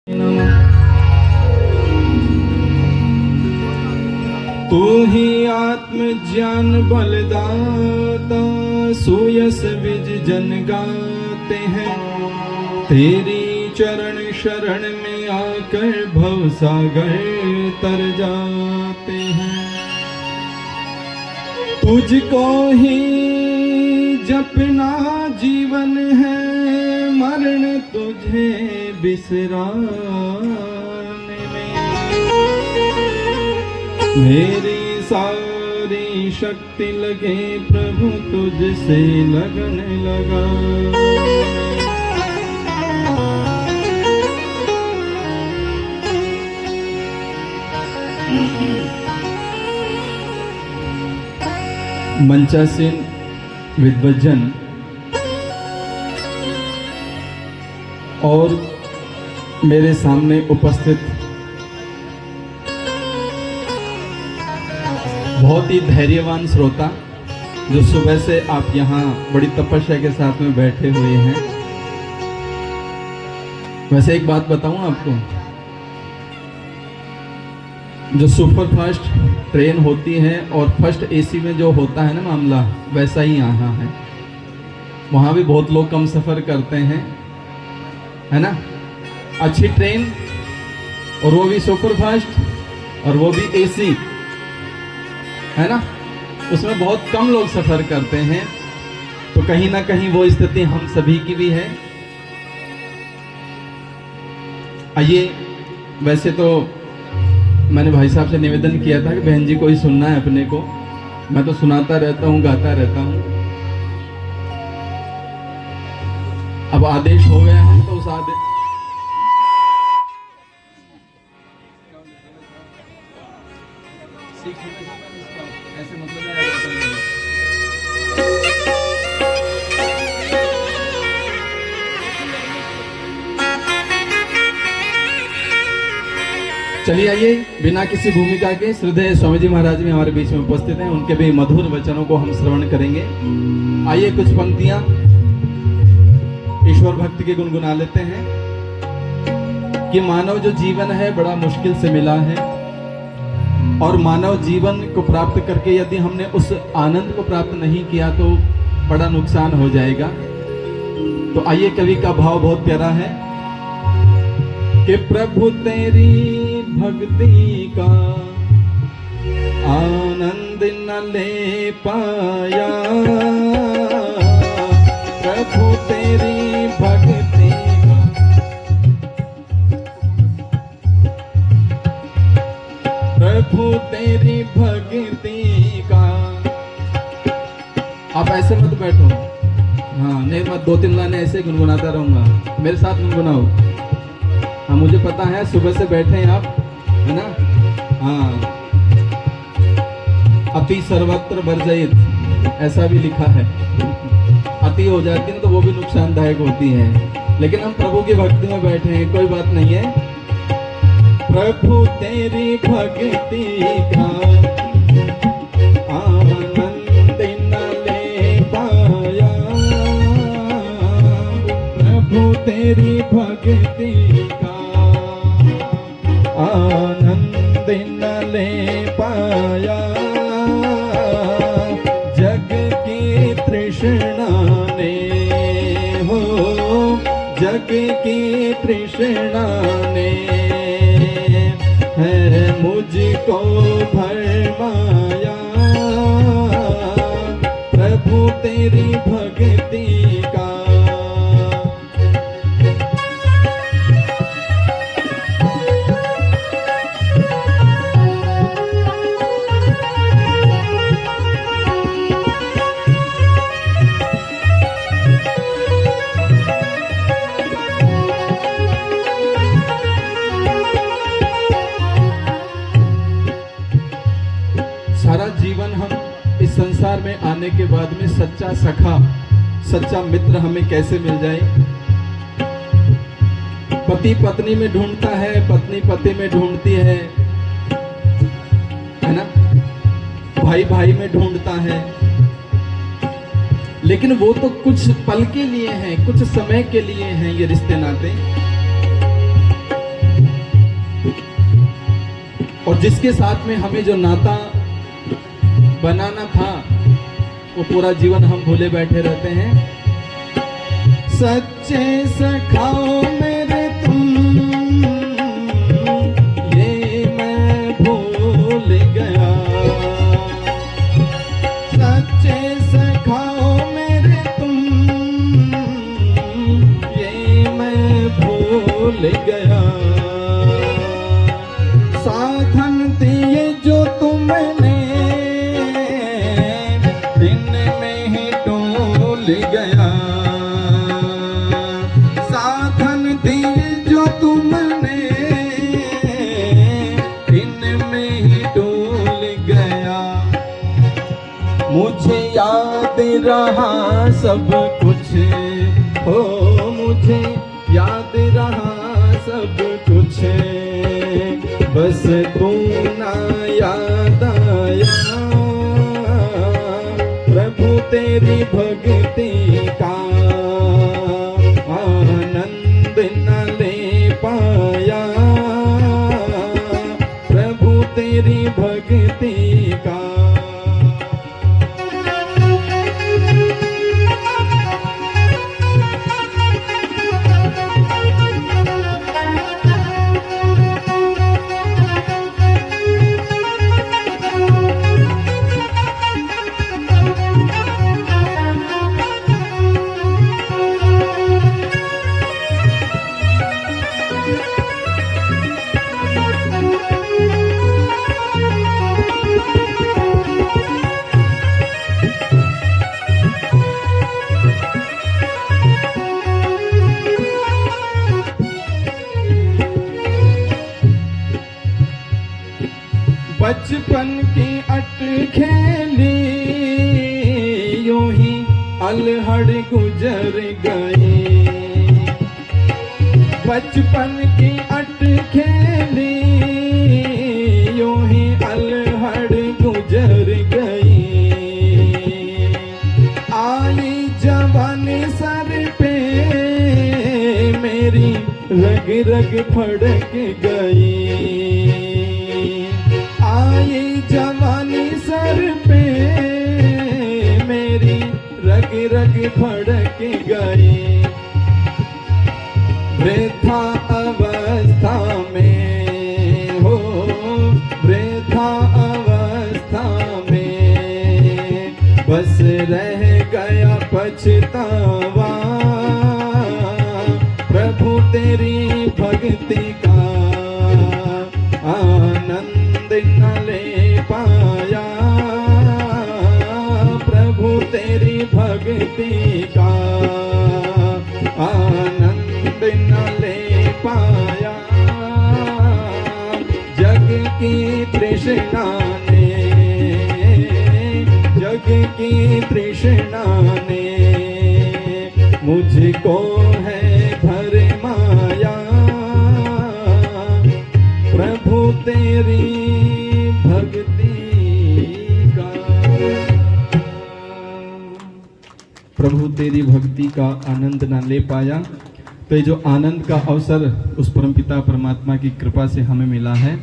तू ही आत्म ज्ञान बलदाता, सुयस विज जन गाते हैं। तेरी चरण शरण में आकर भव सागर तर जाते हैं। तुझको ही जपना जीवन है, मरण तुझे बिसराने में। मेरी सारी शक्ति लगे प्रभु तुझसे लगन लगा। मंचासीन विद्वज्जन और मेरे सामने उपस्थित बहुत ही धैर्यवान श्रोता, जो सुबह से आप यहाँ बड़ी तपस्या के साथ में बैठे हुए हैं। वैसे एक बात बताऊं आपको, जो सुपर फास्ट ट्रेन होती है और फर्स्ट एसी में जो होता है ना मामला, वैसा ही यहाँ है। वहाँ भी बहुत लोग कम सफ़र करते हैं, है ना। अच्छी ट्रेन और वो भी सुपर फास्ट और वो भी एसी, है ना, उसमें बहुत कम लोग सफ़र करते हैं। तो कहीं ना कहीं वो स्थिति हम सभी की भी है। आइए, वैसे तो मैंने भाई साहब से निवेदन किया था कि बहन जी को ही सुनना है अपने को। मैं तो सुनाता रहता हूँ, गाता रहता हूँ। अब आदेश हो गया है तो उस आदेश ऐसे मतलब चलिए आइए, बिना किसी भूमिका के श्रद्धेय स्वामी जी महाराज भी हमारे बीच में उपस्थित हैं। उनके भी मधुर वचनों को हम श्रवण करेंगे। आइए कुछ पंक्तियां ईश्वर भक्ति के गुनगुना लेते हैं कि मानव जो जीवन है बड़ा मुश्किल से मिला है, और मानव जीवन को प्राप्त करके यदि हमने उस आनंद को प्राप्त नहीं किया तो बड़ा नुकसान हो जाएगा। तो आइए, कवि का भाव बहुत प्यारा है कि प्रभु तेरी भक्ति का आनंद न ले पाया, प्रभु तेरी भक्ति का, प्रभु तेरी भक्ति का। आप ऐसे मत बैठो, हाँ नहीं मत, 2-3 लाइनें ऐसे गुनगुनाता रहूंगा, मेरे साथ गुनगुनाओ। हाँ मुझे पता है सुबह से बैठे हैं आप, है ना। हाँ, अति सर्वत्र वर्जयित ऐसा भी लिखा है। अति हो जाती है तो वो भी नुकसानदायक होती है, लेकिन हम प्रभु की भक्ति में बैठे हैं, कोई बात नहीं है। प्रभु तेरी भक्ति का आनंद न ले पाया, प्रभु तेरी भक्ति का आनंद न ले पाया। जग की तृष्णा ने हो, जग की तृष्णा ने है मुझको भरमाया, प्रभु तेरी भक्ति का। सारा जीवन हम इस संसार में आने के बाद में सच्चा सखा, सच्चा मित्र हमें कैसे मिल जाए। पति पत्नी में ढूंढता है, पत्नी पति में ढूंढती है ना, भाई भाई में ढूंढता है। लेकिन वो तो कुछ पल के लिए हैं, कुछ समय के लिए हैं ये रिश्ते नाते। जिसके साथ में हमें जो नाता बनाना था वो पूरा जीवन हम भूले बैठे रहते हैं। सच्चे सखाओ मेरे तुम, ये मैं भूल गया। सच्चे सखाओ मेरे तुम, ये मैं भूल गया। साधन दिए जो तुमने, इनमें ही डोल गया। साधन दिए जो तुमने, इनमें ही डोल गया। मुझे याद रहा सब कुछ, हो मुझे याद रहा सब कुछ, बस तू ना याद आया। प्रभु तेरी भक्ति का आनंद न ले पाया। प्रभु तेरी भक्ति का। बचपन की अटखेली यूं ही अलहड़ गुजर गई। बचपन की अटखेली यूं ही अलहड़ गुजर गई। आई जवानी सर पे मेरी रग रग फड़क गई। आई जवानी सर पे मेरी रग रग फड़क गई। वृथा अवस्था में हो, वृथा अवस्था में बस रह गया पछतावा। प्रभु तेरी भक्ति का आनंद न ले पाया। प्रभु तेरी भक्ति का आनंद न ले पाया। जग की तृष्णा ने, जग की तृष्णा ने मुझको है भर माया। प्रभु तेरी भक्ति का, प्रभु तेरी भक्ति का आनंद ना ले पाया। तो ये जो आनंद का अवसर उस परमपिता परमात्मा की कृपा से हमें मिला है।